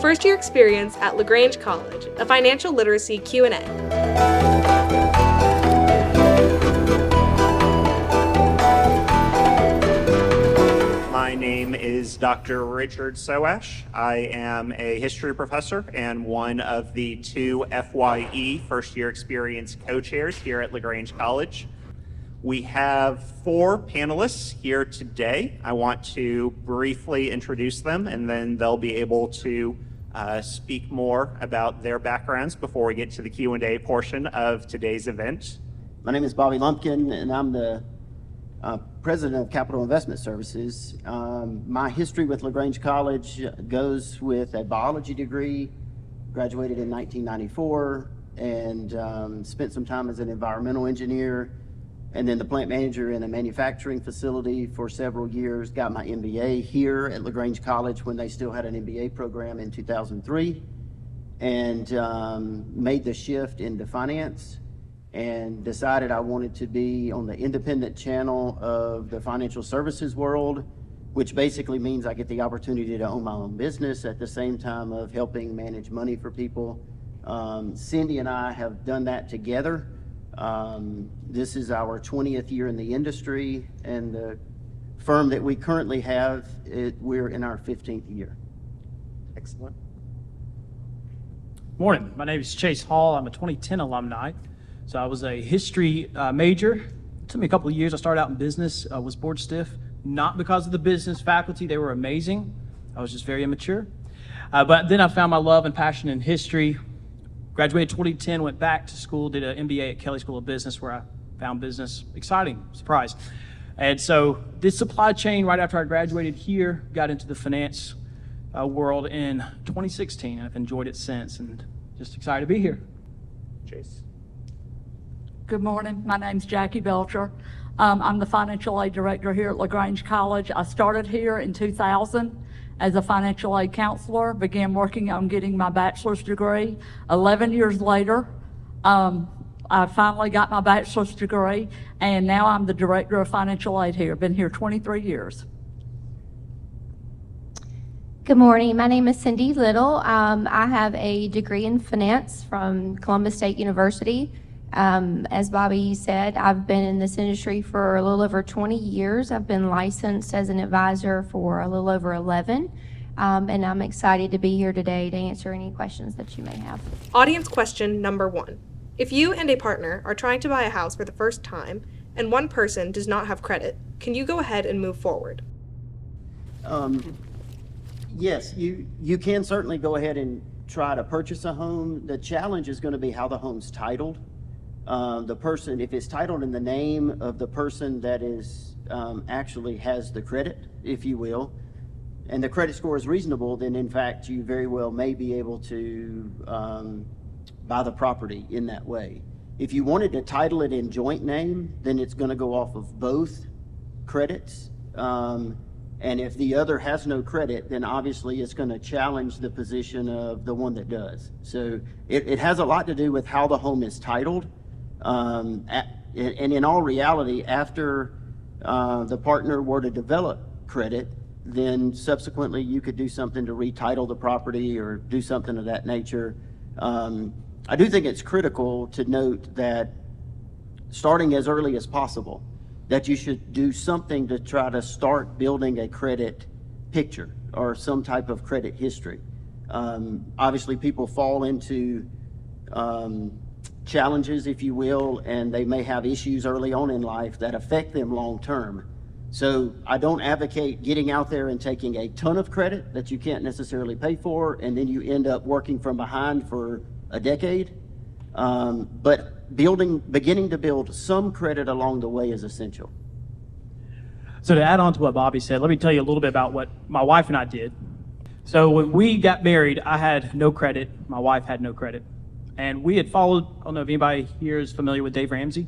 first-year experience at LaGrange College, a financial literacy Q&A. My name is Dr. Richard Soash. I am a history professor and one of the two FYE first-year experience co-chairs here at LaGrange College. We have 4 panelists here today. I want to briefly introduce them, and then they'll be able to speak more about their backgrounds before we get to the Q&A portion of today's event. My name is Bobby Lumpkin, and I'm the President of Capital Investment Services. My history with LaGrange College goes with a biology degree, graduated in 1994, and spent some time as an environmental engineer, and then the plant manager in a manufacturing facility for several years. Got my MBA here at LaGrange College when they still had an MBA program in 2003, and made the shift into finance and decided I wanted to be on the independent channel of the financial services world, which basically means I get the opportunity to own my own business at the same time of helping manage money for people. Cindy and I have done that together. This is our 20th year in the industry, and the firm that we currently have, we're in our 15th year. Excellent. Morning, my name is Chase Hall. I'm a 2010 alumni. So I was a history major. It took me a couple of years. I started out in business, was board stiff, not because of the business faculty. They were amazing. I was just very immature. But then I found my love and passion in history. Graduated 2010, went back to school, did an MBA at Kelley School of Business, where I found business exciting, surprise. And so did supply chain right after I graduated here, got into the finance world in 2016, and I've enjoyed it since, and just excited to be here. Chase. Good morning. My name's Jackie Belcher. I'm the financial aid director here at LaGrange College. I started here in 2000 as a financial aid counselor, began working on getting my bachelor's degree. 11 years later, I finally got my bachelor's degree, and now I'm the director of financial aid here. Been here 23 years. Good morning. My name is Cindy Little. I have a degree in finance from Columbus State University. As Bobby said, I've been in this industry for a little over 20 years. I've been licensed as an advisor for a little over 11, and I'm excited to be here today to answer any questions that you may have. Audience question number 1. If you and a partner are trying to buy a house for the first time and one person does not have credit, can you go ahead and move forward? Yes, you can certainly go ahead and try to purchase a home. The challenge is going to be how the home's titled. The person, if it's titled in the name of the person that is actually has the credit, if you will, and the credit score is reasonable, then in fact you very well may be able to buy the property in that way. If you wanted to title it in joint name, then it's going to go off of both credits. And if the other has no credit, then obviously it's going to challenge the position of the one that does. So it has a lot to do with how the home is titled. And in all reality, after the partner were to develop credit, then subsequently you could do something to retitle the property or do something of that nature. I do think it's critical to note that starting as early as possible, that you should do something to try to start building a credit picture or some type of credit history. Obviously, people fall into challenges, if you will, and they may have issues early on in life that affect them long term. So I don't advocate getting out there and taking a ton of credit that you can't necessarily pay for, and then you end up working from behind for a decade. But beginning to build some credit along the way is essential. So to add on to what Bobby said, let me tell you a little bit about what my wife and I did. So when we got married, I had no credit. My wife had no credit. And we had followed, I don't know if anybody here is familiar with Dave Ramsey.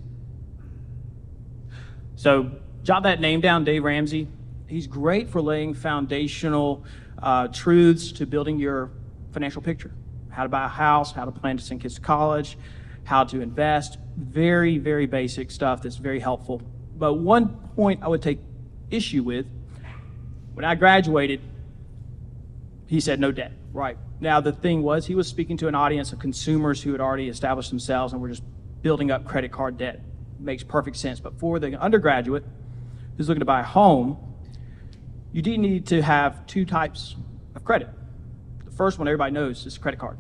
So jot that name down, Dave Ramsey. He's great for laying foundational truths to building your financial picture. How to buy a house, how to plan to send kids to college, how to invest. Very, very basic stuff that's very helpful. But one point I would take issue with, when I graduated, He said no debt. Right. Now, the thing was, he was speaking to an audience of consumers who had already established themselves and were just building up credit card debt. Makes perfect sense. But for the undergraduate who's looking to buy a home, you do need to have two types of credit. The first one everybody knows is credit card,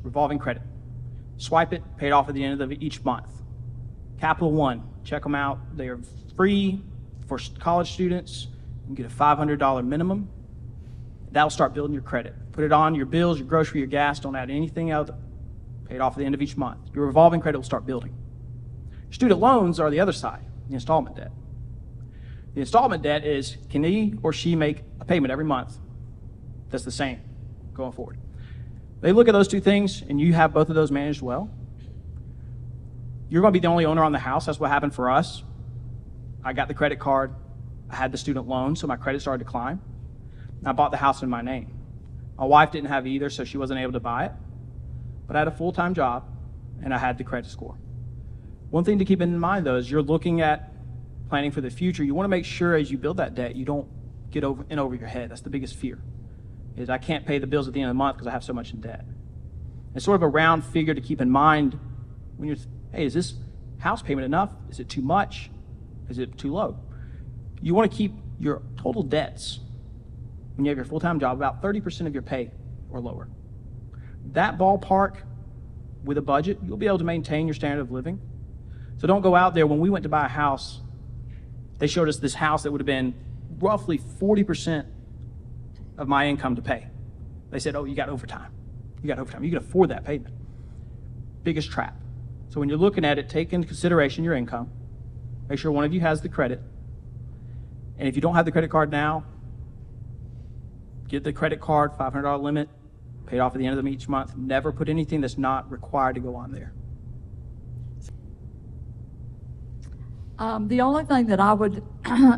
revolving credit. Swipe it, pay it off at the end of each month. Capital One, check them out. They are free for college students. You can get a $500 minimum. That'll start building your credit. Put it on your bills, your grocery, your gas. Don't add anything else. Pay it off at the end of each month. Your revolving credit will start building. Student loans are the other side, the installment debt. The installment debt is, can he or she make a payment every month that's the same going forward? They look at those two things, and you have both of those managed well. You're going to be the only owner on the house. That's what happened for us. I got the credit card. I had the student loan, so my credit started to climb. I bought the house in my name. My wife didn't have either, so she wasn't able to buy it. But I had a full-time job, and I had the credit score. One thing to keep in mind, though, is you're looking at planning for the future. You want to make sure as you build that debt, you don't get over your head. That's the biggest fear, is I can't pay the bills at the end of the month because I have so much in debt. It's sort of a round figure to keep in mind when you're, hey, is this house payment enough? Is it too much? Is it too low? You want to keep your total debts, when you have your full-time job, about 30% of your pay or lower. That ballpark, with a budget, you'll be able to maintain your standard of living. So don't go out there. When we went to buy a house, they showed us this house that would have been roughly 40% of my income to pay. They said, oh, you got overtime. You got overtime. You can afford that payment. Biggest trap. So when you're looking at it, take into consideration your income. Make sure one of you has the credit. And if you don't have the credit card now, get the credit card, $500 limit, pay it off at the end of each month. Never put anything that's not required to go on there. The only thing that I would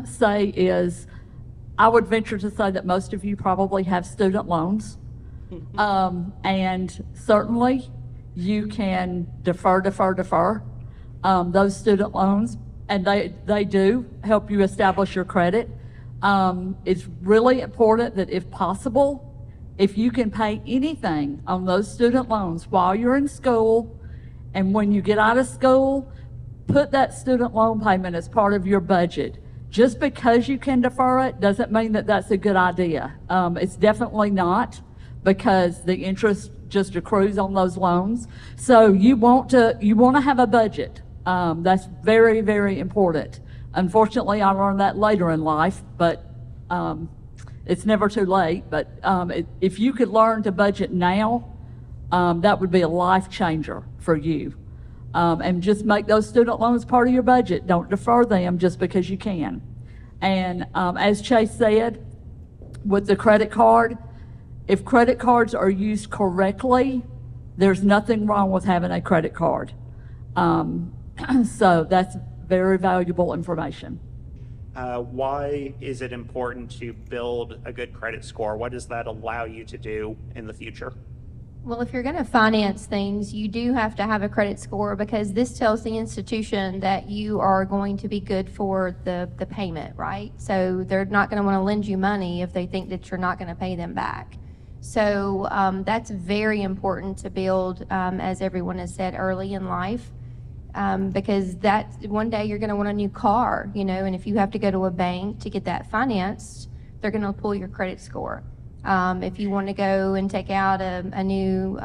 say is, I would venture to say that most of you probably have student loans. And certainly you can defer those student loans, and they do help you establish your credit. It's really important that if possible, if you can pay anything on those student loans while you're in school, and when you get out of school, put that student loan payment as part of your budget. Just because you can defer it doesn't mean that that's a good idea. It's definitely not, because the interest just accrues on those loans. So you want to have a budget. That's very, very important. Unfortunately, I learned that later in life, but it's never too late. But if you could learn to budget now, that would be a life changer for you. And just make those student loans part of your budget. Don't defer them just because you can. And as Chase said, with the credit card, if credit cards are used correctly, there's nothing wrong with having a credit card. So that's very valuable information. Why is it important to build a good credit score? What does that allow you to do in the future? Well, if you're going to finance things, you do have to have a credit score, because this tells the institution that you are going to be good for the payment, right? So they're not going to want to lend you money if they think that you're not going to pay them back. So that's very important to build, as everyone has said, early in life, because that one day you're going to want a new car, and if you have to go to a bank to get that financed, they're going to pull your credit score. If you want to go and take out a new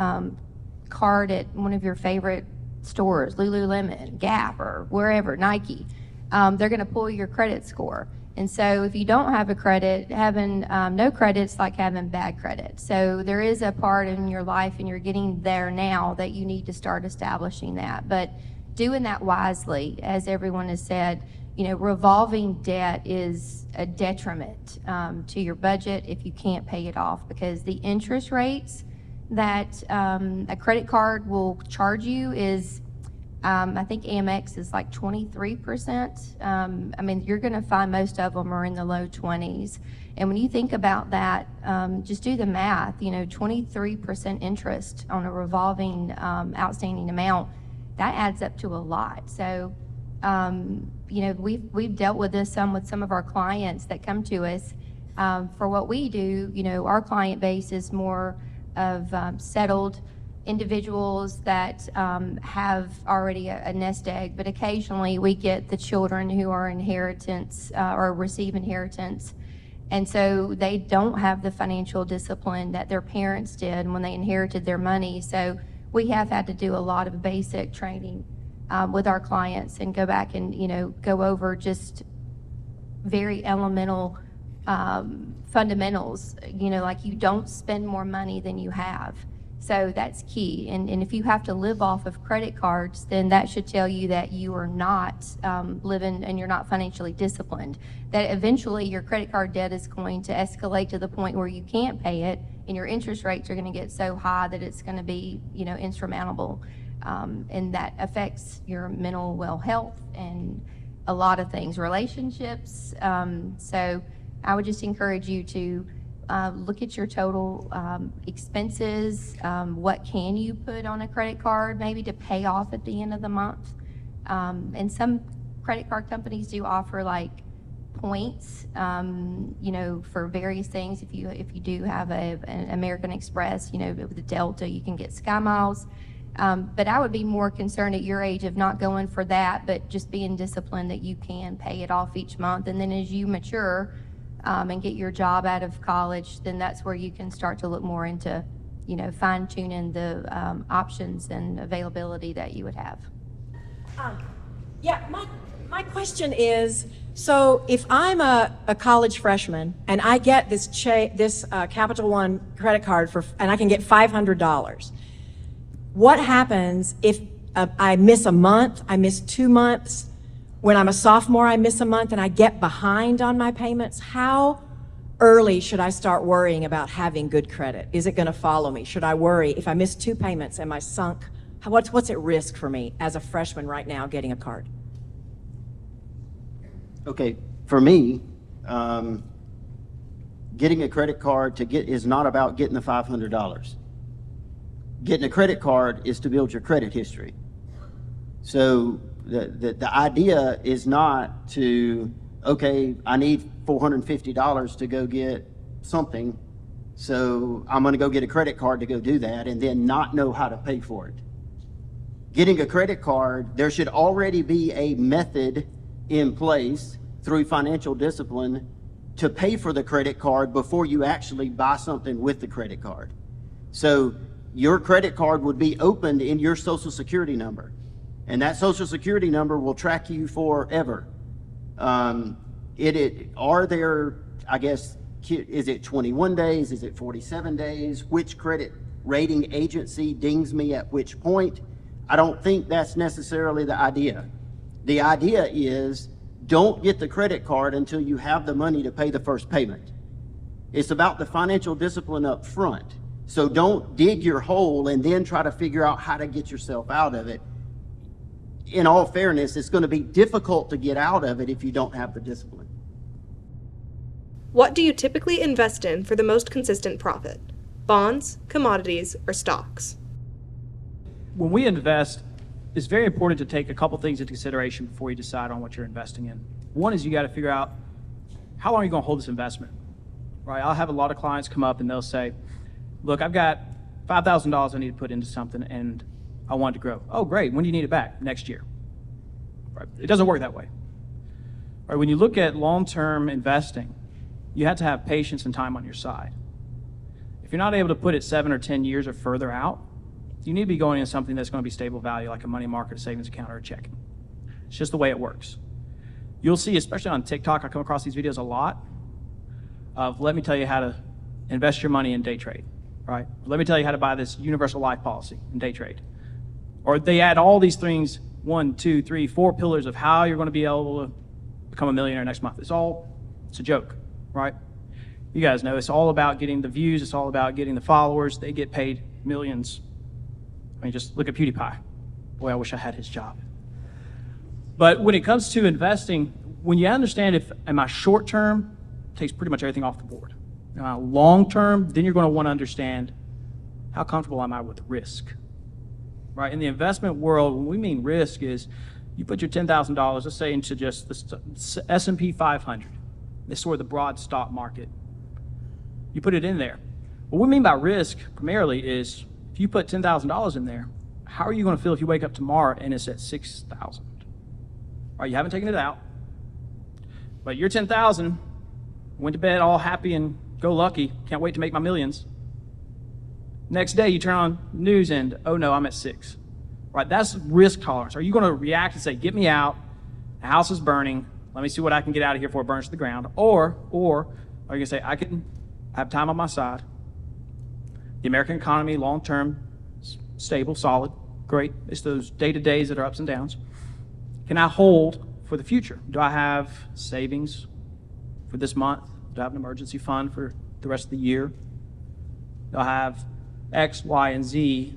card at one of your favorite stores, Lululemon, Gap, or wherever, Nike, they're going to pull your credit score. And so if you don't have a credit, having no credit's like having bad credit. So there is a part in your life, and you're getting there now, that you need to start establishing that. But doing that wisely, as everyone has said, revolving debt is a detriment to your budget if you can't pay it off, because the interest rates that a credit card will charge you is, I think Amex is like 23%. You're going to find most of them are in the low 20s. And when you think about that, just do the math, 23% interest on a revolving outstanding amount, that adds up to a lot. So, we've dealt with this with some of our clients that come to us. For what we do, our client base is more of settled individuals that have already a nest egg, but occasionally we get the children who are inheritance or receive inheritance. And so they don't have the financial discipline that their parents did when they inherited their money. So we have had to do a lot of basic training with our clients and go back and, go over just very elemental fundamentals, like you don't spend more money than you have. So that's key. And if you have to live off of credit cards, then that should tell you that you are not living and you're not financially disciplined. That eventually your credit card debt is going to escalate to the point where you can't pay it and your interest rates are going to get so high that it's going to be, insurmountable. And that affects your mental well health and a lot of things, relationships. So I would just encourage you to look at your total expenses. What can you put on a credit card maybe to pay off at the end of the month? And some credit card companies do offer like points, for various things. If you do have an American Express, with the Delta, you can get Sky Miles. But I would be more concerned at your age of not going for that, but just being disciplined that you can pay it off each month. And then as you mature and get your job out of college, then that's where you can start to look more into, fine tuning the options and availability that you would have. Yeah, my question is, so if I'm a college freshman and I get this Capital One credit card and I can get $500, what happens if I miss a month, I miss 2 months? When I'm a sophomore, I miss a month and I get behind on my payments. How early should I start worrying about having good credit? Is it going to follow me? Should I worry if I miss 2 payments? Am I sunk? What's at risk for me as a freshman right now getting a card? Okay, for me, getting a credit card is not about getting the $500. Getting a credit card is to build your credit history. So the idea is not to, okay, I need $450 to go get something, so I'm going to go get a credit card to go do that and then not know how to pay for it. Getting a credit card, there should already be a method in place through financial discipline to pay for the credit card before you actually buy something with the credit card. So your credit card would be opened in your Social Security number, and that Social Security number will track you forever. Are there, I guess, is it 21 days? Is it 47 days? Which credit rating agency dings me at which point? I don't think that's necessarily the idea. The idea is don't get the credit card until you have the money to pay the first payment. It's about the financial discipline up front. So don't dig your hole and then try to figure out how to get yourself out of it. In all fairness, it's going to be difficult to get out of it if you don't have the discipline. What do you typically invest in for the most consistent profit? Bonds, commodities, or stocks? When we invest, it's very important to take a couple things into consideration before you decide on what you're investing in. One is you got to figure out how long are you going to hold this investment, right? I'll have a lot of clients come up and they'll say, look, I've got $5,000 I need to put into something and I want it to grow. Oh, great. When do you need it back? Next year. Right? It doesn't work that way. Right? When you look at long-term investing, you have to have patience and time on your side. If you're not able to put it 7 or 10 years or further out, you need to be going into something that's going to be stable value, like a money market, a savings account, or a checking. It's just the way it works. You'll see, especially on TikTok, I come across these videos a lot of, let me tell you how to invest your money in day trade, right? Let me tell you how to buy this universal life policy in day trade. Or they add all these things, 1, 2, 3, 4 pillars of how you're going to be able to become a millionaire next month. It's a joke, right? You guys know it's all about getting the views. It's all about getting the followers. They get paid millions. I mean, just look at PewDiePie. Boy, I wish I had his job. But when it comes to investing, when you understand am I short term, takes pretty much everything off the board. Now, long term, then you're going to want to understand how comfortable am I with risk, right? In the investment world, when we mean risk is you put your $10,000, let's say, into just the S&P 500. This is sort of the broad stock market You put it in there. What we mean by risk primarily is if you put $10,000 in there, how are you going to feel if you wake up tomorrow and it's at 6,000? Right, you haven't taken it out, but you're 10,000, went to bed all happy and go lucky, can't wait to make my millions. Next day you turn on news and, oh no, I'm at 6. Right, that's risk tolerance. Are you going to react and say, get me out, the house is burning, let me see what I can get out of here before it burns to the ground? Or are you going to say, I have time on my side, the American economy, long-term, stable, solid, great. It's those day-to-days that are ups and downs. Can I hold for the future? Do I have savings for this month? Do I have an emergency fund for the rest of the year? Do I have X, Y, and Z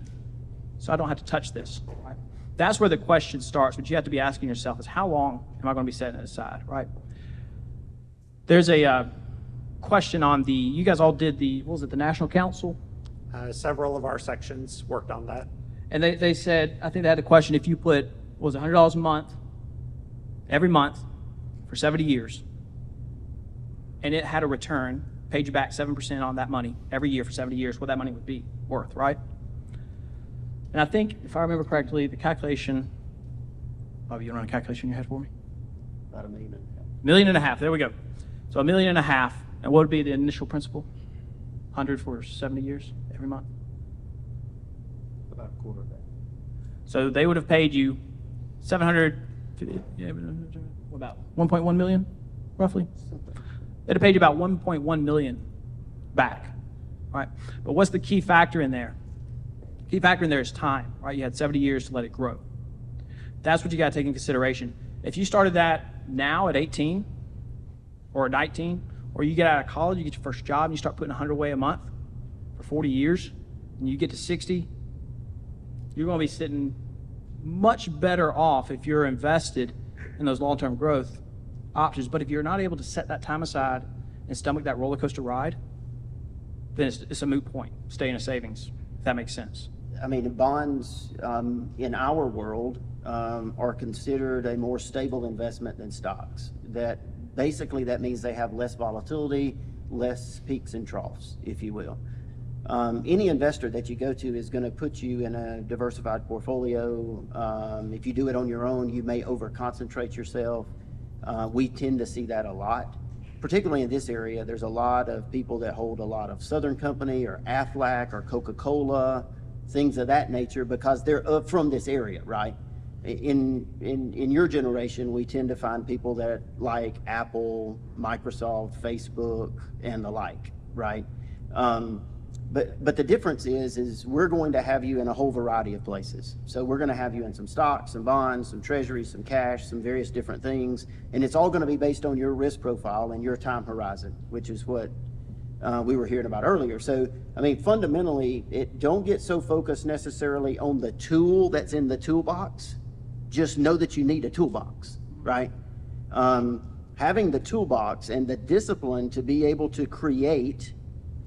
so I don't have to touch this? Right? That's where the question starts. What you have to be asking yourself is, how long am I going to be setting it aside? Right? There's a question on the, you guys all did the, what was it, the National Council? Several of our sections worked on that. And they said, I think they had the question, if you put, what was it, $100 a month, every month for 70 years, and it had a return, paid you back 7% on that money every year for 70 years, what that money would be worth, right? And I think, if I remember correctly, the calculation, Bobby, you run a calculation in your head for me? About $1.5 million. $1.5 million, there we go. So $1.5 million, and what would be the initial principal? 100 for 70 years, every month? About a quarter of that. So they would have paid you 700, about 1.1 million, roughly? They'd have paid you about 1.1 million back, right? But what's the key factor in there? Key factor in there is time, right? You had 70 years to let it grow. That's what you got to take in consideration. If you started that now at 18 or 19, or you get out of college, you get your first job, and you start putting 100 away a month for 40 years, and you get to 60, you're going to be sitting much better off if you're invested in those long-term growth options. But if you're not able to set that time aside and stomach that roller coaster ride, then it's a moot point. Stay in a savings, if that makes sense. I mean, bonds in our world are considered a more stable investment than stocks. That means they have less volatility, less peaks and troughs, if you will. Any investor that you go to is going to put you in a diversified portfolio. If you do it on your own, you may over-concentrate yourself. We tend to see that a lot. Particularly in this area, there's a lot of people that hold a lot of Southern Company or Aflac or Coca-Cola, things of that nature, because they're from this area, right? In your generation, we tend to find people that like Apple, Microsoft, Facebook, and the like, right? But the difference is we're going to have you in a whole variety of places. So we're going to have you in some stocks, some bonds, some treasuries, some cash, some various different things. And it's all going to be based on your risk profile and your time horizon, which is what we were hearing about earlier. So, I mean, fundamentally, don't get so focused necessarily on the tool that's in the toolbox. Just know that you need a toolbox, right? Having the toolbox and the discipline to be able to create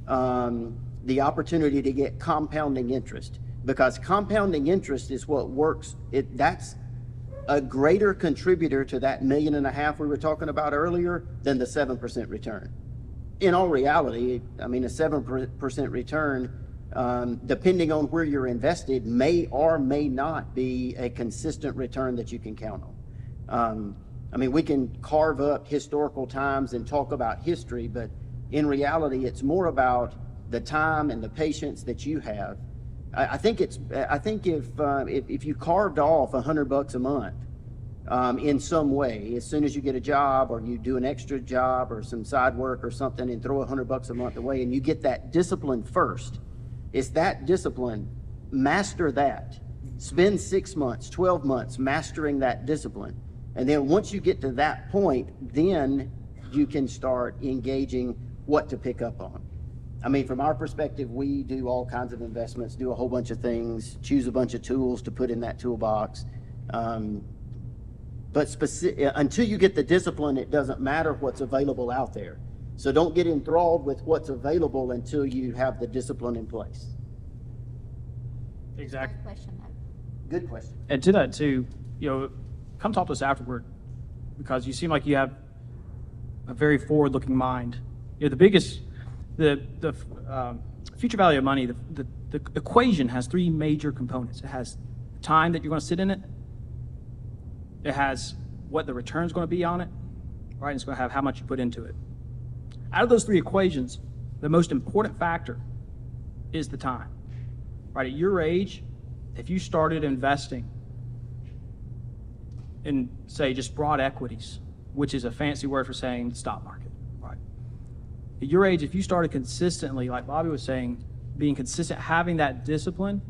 the opportunity to get compounding interest, because compounding interest is what works. That's a greater contributor to that $1.5 million we were talking about earlier than the 7% return. In all reality, I mean, a 7% return, depending on where you're invested, may or may not be a consistent return that you can count on. I mean, we can carve up historical times and talk about history, but in reality, it's more about the time and the patience that you have. I think if you carved off $100 a month in some way, as soon as you get a job or you do an extra job or some side work or something and throw $100 a month away, and you get that discipline first, it's that discipline. Master that. Spend 6 months, 12 months mastering that discipline. And then once you get to that point, then you can start engaging what to pick up on. I mean, from our perspective, we do all kinds of investments, do a whole bunch of things, choose a bunch of tools to put in that toolbox. But until you get the discipline, it doesn't matter what's available out there. So don't get enthralled with what's available until you have the discipline in place. Exactly. Great question, though. Good question. And to that too, come talk to us afterward, because you seem like you have a very forward-looking mind. The biggest The future value of money, the equation has three major components. It has time that you're going to sit in it. It has what the return's going to be on it, right? And it's going to have how much you put into it. Out of those three equations, the most important factor is the time, right? At your age, if you started investing in, say, just broad equities, which is a fancy word for saying the stock market, right? At your age, if you started consistently, like Bobby was saying, being consistent, having that discipline,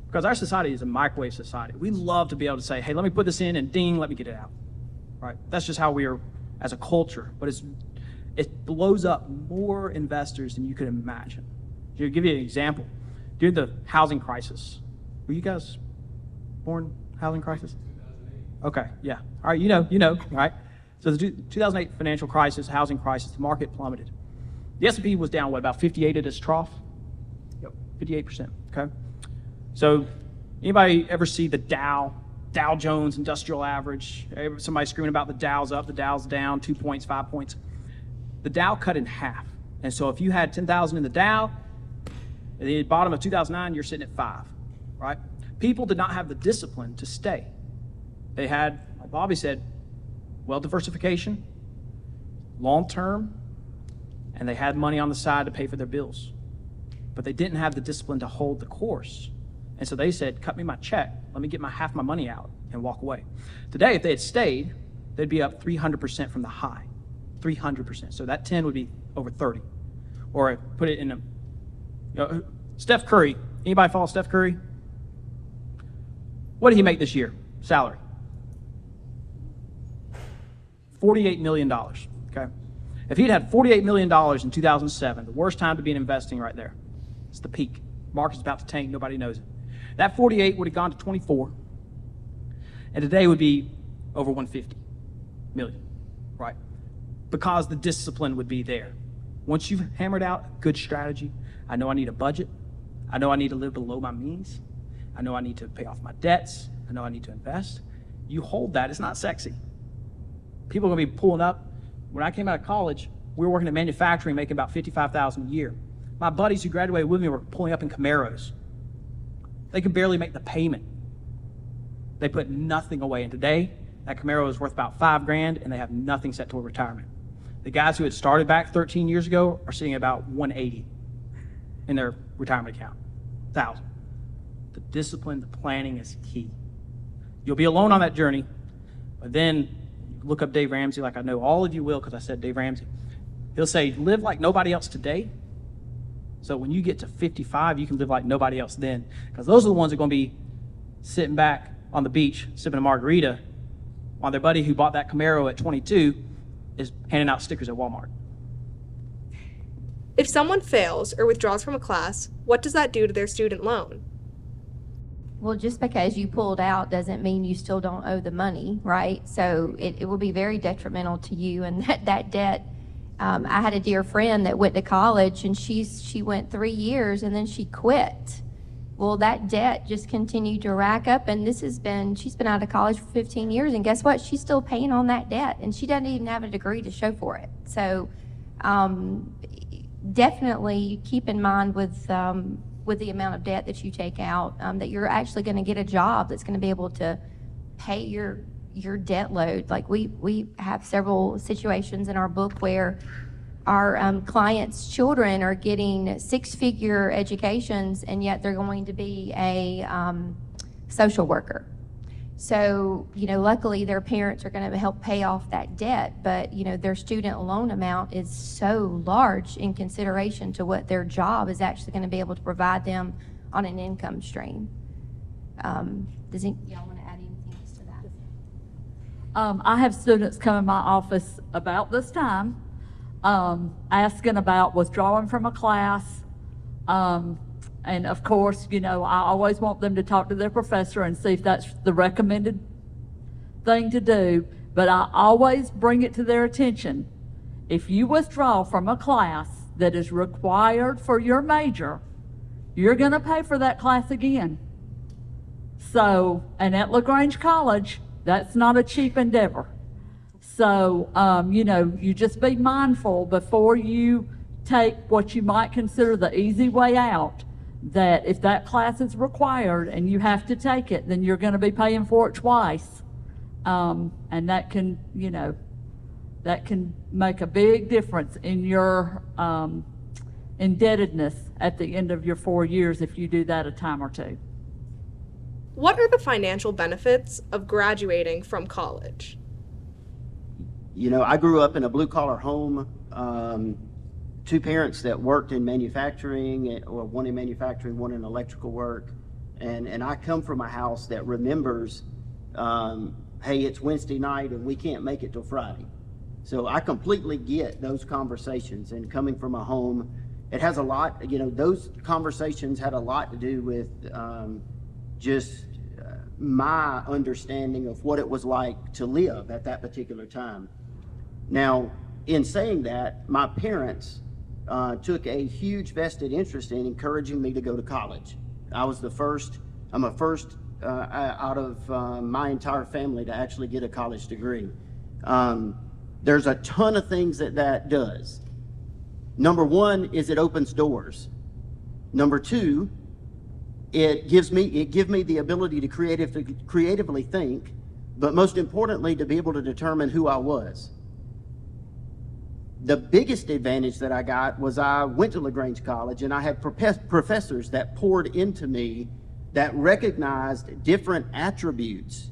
because our society is a microwave society. We love to be able to say, hey, let me put this in and ding, let me get it out, right? That's just how we are as a culture, but it blows up more investors than you could imagine. To give you an example, during the housing crisis, were you guys born housing crisis? Okay, yeah. All right, you know, right? So the 2008 financial crisis, housing crisis, the market plummeted. The S&P was down, what, about 58 at its trough? Yep, 58%, okay? So anybody ever see the Dow Jones Industrial Average? Somebody screaming about the Dow's up, the Dow's down, 2 points, 5 points. The Dow cut in half. And so if you had 10,000 in the Dow, at the bottom of 2009, you're sitting at 5, right? People did not have the discipline to stay. They had, like Bobby said, well diversification, long term, and they had money on the side to pay for their bills. But they didn't have the discipline to hold the course. And so they said, cut me my check, let me get half my money out and walk away. Today, if they had stayed, they'd be up 300% from the high, 300%. So that 10 would be over 30. Or put it in Steph Curry. Anybody follow Steph Curry? What did he make this year? Salary. $48 million, okay? If he'd had $48 million in 2007, the worst time to be investing right there. It's the peak. Market's about to tank, nobody knows it. That 48 would have gone to 24, and today would be over 150 million, right? Because the discipline would be there. Once you've hammered out a good strategy, I know I need a budget. I know I need to live below my means. I know I need to pay off my debts. I know I need to invest. You hold that, it's not sexy. People are gonna be pulling up. When I came out of college, we were working in manufacturing, making about $55,000 a year. My buddies who graduated with me were pulling up in Camaros. They could barely make the payment. They put nothing away, and today, that Camaro is worth about $5,000, and they have nothing set toward retirement. The guys who had started back 13 years ago are sitting at about 180 in their retirement account, 1,000. The discipline, the planning is key. You'll be alone on that journey, but then look up Dave Ramsey, like I know all of you will, because I said Dave Ramsey. He'll say, live like nobody else today. So when you get to 55, you can live like nobody else then. Because those are the ones that are going to be sitting back on the beach, sipping a margarita, while their buddy who bought that Camaro at 22 is handing out stickers at Walmart. If someone fails or withdraws from a class, what does that do to their student loan? Well, just because you pulled out doesn't mean you still don't owe the money, right? So it will be very detrimental to you, and that debt. I had a dear friend that went to college, and she went 3 years, and then she quit. Well, that debt just continued to rack up, and she's been out of college for 15 years, and guess what? She's still paying on that debt, and she doesn't even have a degree to show for it. So definitely keep in mind with the amount of debt that you take out, that you're actually going to get a job that's going to be able to pay your debt load. Like we have several situations in our book where our clients' children are getting 6-figure educations, and yet they're going to be a social worker. So, luckily their parents are going to help pay off that debt, but, their student loan amount is so large in consideration to what their job is actually going to be able to provide them on an income stream. Does y'all want to add anything else to that? I have students come in my office about this time, asking about withdrawing from a class. And of course, I always want them to talk to their professor and see if that's the recommended thing to do. But I always bring it to their attention. If you withdraw from a class that is required for your major, you're going to pay for that class again. So, and at LaGrange College, that's not a cheap endeavor. So, you just be mindful before you take what you might consider the easy way out, that if that class is required and you have to take it, then you're going to be paying for it twice. And that can, that can make a big difference in your indebtedness at the end of your 4 years if you do that a time or two. What are the financial benefits of graduating from college? I grew up in a blue-collar home, two parents that worked in manufacturing, or one in manufacturing, one in electrical work. And I come from a house that remembers, hey, it's Wednesday night and we can't make it till Friday. So I completely get those conversations, and coming from a home, it has a lot, those conversations had a lot to do with just my understanding of what it was like to live at that particular time. Now, in saying that, my parents took a huge vested interest in encouraging me to go to college. I'm a first out of my entire family to actually get a college degree. There's a ton of things that does. Number one is it opens doors. Number two, it gives me the ability to creatively think, but most importantly, to be able to determine who I was. The biggest advantage that I got was I went to LaGrange College, and I had professors that poured into me that recognized different attributes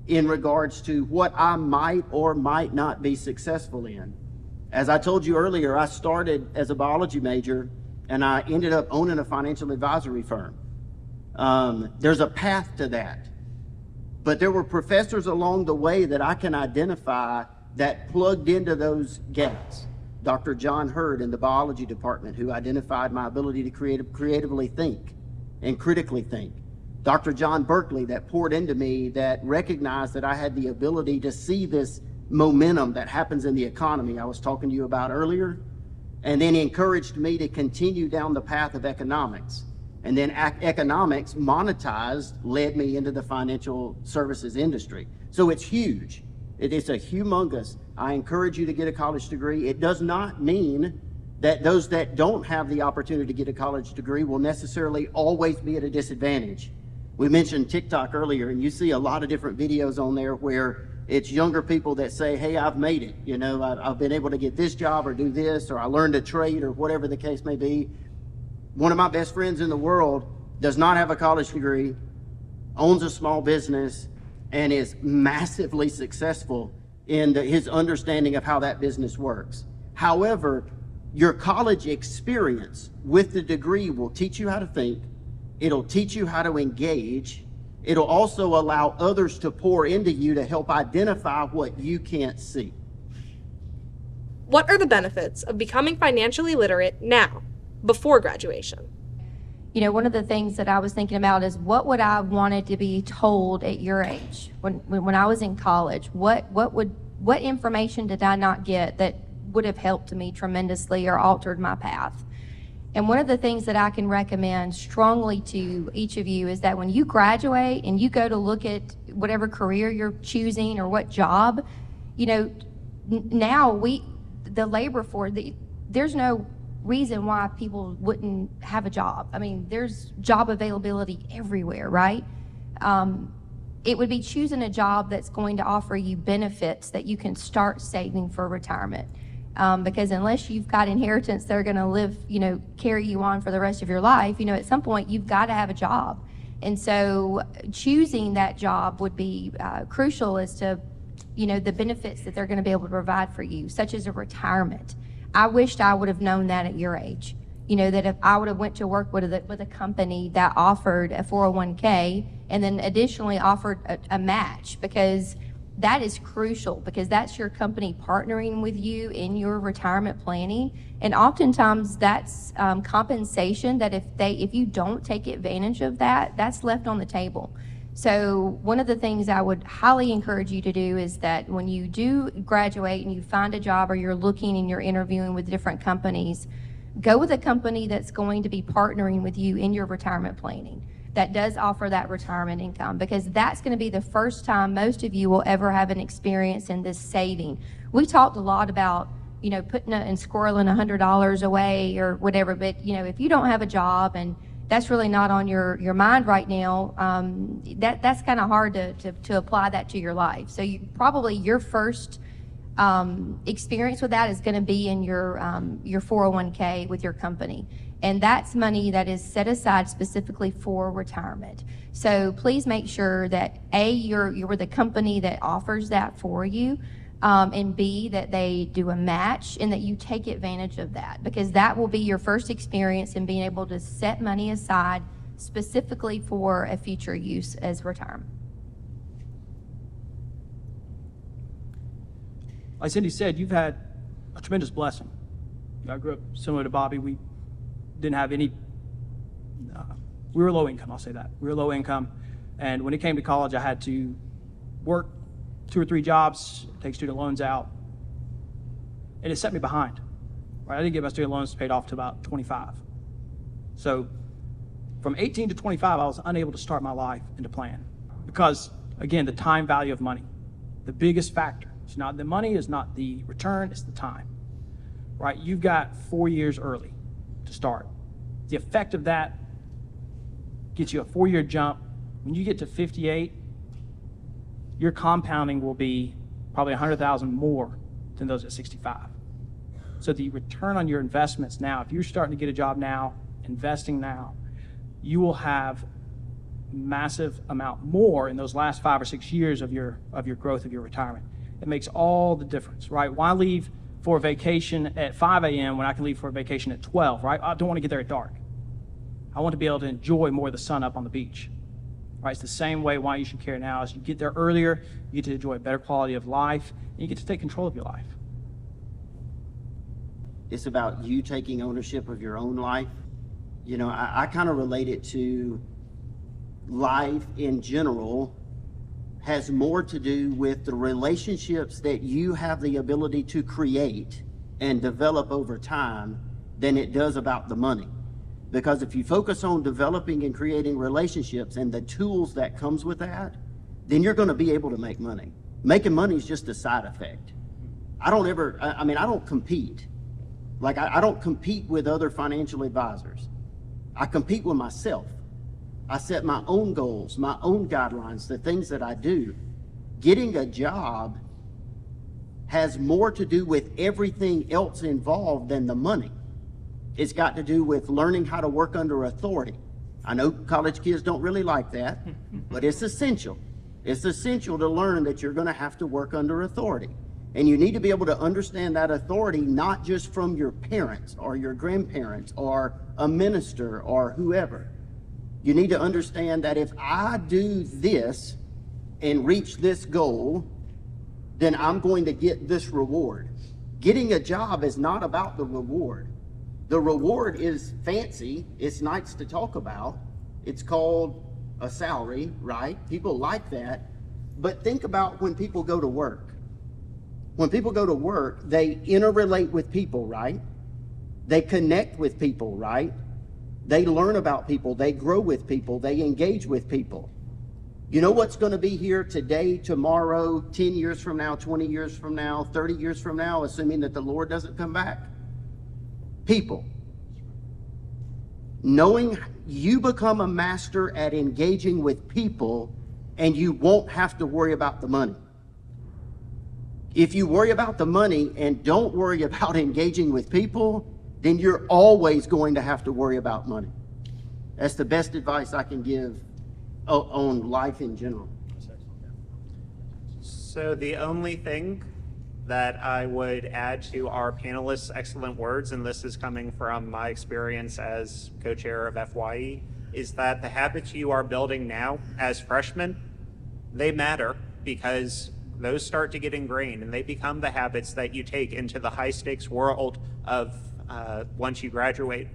in regards to what I might or might not be successful in. As I told you earlier, I started as a biology major, and I ended up owning a financial advisory firm. There's a path to that. But there were professors along the way that I can identify that plugged into those gaps. Dr. John Hurd in the biology department, who identified my ability to creatively think and critically think. Dr. John Berkeley, that poured into me, that recognized that I had the ability to see this momentum that happens in the economy I was talking to you about earlier, and then encouraged me to continue down the path of economics. And then economics, monetized, led me into the financial services industry. So it's huge. It is a humongous. I encourage you to get a college degree. It does not mean that those that don't have the opportunity to get a college degree will necessarily always be at a disadvantage. We mentioned TikTok earlier, and you see a lot of different videos on there where it's younger people that say, hey, I've made it. I've been able to get this job or do this, or I learned a trade, or whatever the case may be. One of my best friends in the world does not have a college degree, owns a small business, and is massively successful in his understanding of how that business works. However, your college experience with the degree will teach you how to think. It'll teach you how to engage. It'll also allow others to pour into you to help identify what you can't see. What are the benefits of becoming financially literate now, before graduation? One of the things that I was thinking about is what would I wanted to be told at your age when I was in college? What information did I not get that would have helped me tremendously or altered my path? And one of the things that I can recommend strongly to each of you is that when you graduate and you go to look at whatever career you're choosing or what job, now the labor force, there's no reason why people wouldn't have a job. I mean, there's job availability everywhere, right? It would be choosing a job that's going to offer you benefits that you can start saving for retirement. Because unless you've got inheritance that are going to live, carry you on for the rest of your life, at some point you've got to have a job. And so choosing that job would be crucial as to, the benefits that they're going to be able to provide for you, such as a retirement. I wished I would have known that at your age. That if I would have went to work with a company that offered a 401k and then additionally offered a match, because that is crucial, because that's your company partnering with you in your retirement planning. And oftentimes that's compensation that if you don't take advantage of that, that's left on the table. So one of the things I would highly encourage you to do is that when you do graduate and you find a job, or you're looking and you're interviewing with different companies, go with a company that's going to be partnering with you in your retirement planning, that does offer that retirement income, because that's going to be the first time most of you will ever have an experience in this saving. We talked a lot about putting and squirreling $100 away or whatever. But, if you don't have a job and that's really not on your mind right now, that's kind of hard to apply that to your life. So your first experience with that is going to be in your 401k with your company. And that's money that is set aside specifically for retirement. So please make sure that A, you're with a company that offers that for you, and B, that they do a match and that you take advantage of that, because that will be your first experience in being able to set money aside specifically for a future use as retirement. Like Cindy said, you've had a tremendous blessing. I grew up similar to Bobby. We didn't have any, we were low income, I'll say that. We were low income. And when it came to college, I had to work 2 or 3 jobs, take student loans out. And it set me behind, right? I didn't get my student loans paid off to about 25. So from 18 to 25, I was unable to start my life and to plan. Because, again, the time value of money, the biggest factor. It's not the money, it's not the return, it's the time, right? You've got 4 years early to start. The effect of that gets you a 4-year jump. When you get to 58, your compounding will be probably 100,000 more than those at 65. So the return on your investments now, if you're starting to get a job now, investing now, you will have massive amount more in those last 5 or 6 years of your growth of your retirement. It makes all the difference, right? Why leave for a vacation at 5 a.m. when I can leave for a vacation at 12, right? I don't want to get there at dark. I want to be able to enjoy more of the sun up on the beach, right? It's the same way why you should care now. As you get there earlier, you get to enjoy a better quality of life, and you get to take control of your life. It's about you taking ownership of your own life. I kind of relate it to life in general has more to do with the relationships that you have the ability to create and develop over time than it does about the money. Because if you focus on developing and creating relationships and the tools that comes with that, then you're going to be able to make money. Making money is just a side effect. I don't compete. Like I don't compete with other financial advisors. I compete with myself. I set my own goals, my own guidelines, the things that I do. Getting a job has more to do with everything else involved than the money. It's got to do with learning how to work under authority. I know college kids don't really like that, but it's essential. It's essential to learn that you're going to have to work under authority. And you need to be able to understand that authority not just from your parents or your grandparents or a minister or whoever. You need to understand that if I do this and reach this goal, then I'm going to get this reward. Getting a job is not about the reward. The reward is fancy. It's nice to talk about. It's called a salary, right? People like that. But think about when people go to work. When people go to work, they interrelate with people, right? They connect with people, right? They learn about people, they grow with people, they engage with people. You know what's going to be here today, tomorrow, 10 years from now, 20 years from now, 30 years from now, assuming that the Lord doesn't come back? People. Knowing you become a master at engaging with people, and you won't have to worry about the money. If you worry about the money and don't worry about engaging with people, then you're always going to have to worry about money. That's the best advice I can give on life in general. So the only thing that I would add to our panelists' excellent words, and this is coming from my experience as co-chair of FYE, is that the habits you are building now as freshmen, they matter because those start to get ingrained and they become the habits that you take into the high stakes world of once you graduate,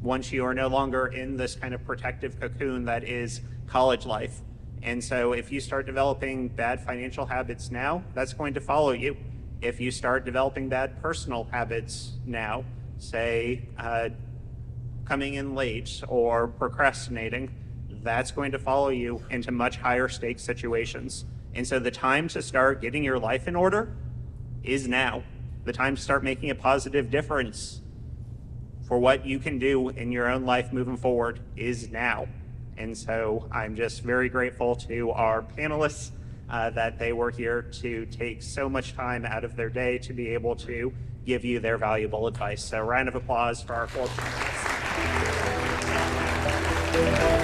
once you are no longer in this kind of protective cocoon that is college life. And so if you start developing bad financial habits now, that's going to follow you. If you start developing bad personal habits now, say coming in late or procrastinating, that's going to follow you into much higher stakes situations. And so the time to start getting your life in order is now. The time to start making a positive difference for what you can do in your own life moving forward is now. And so I'm just very grateful to our panelists that they were here to take so much time out of their day to be able to give you their valuable advice. So round of applause for our 4 panelists.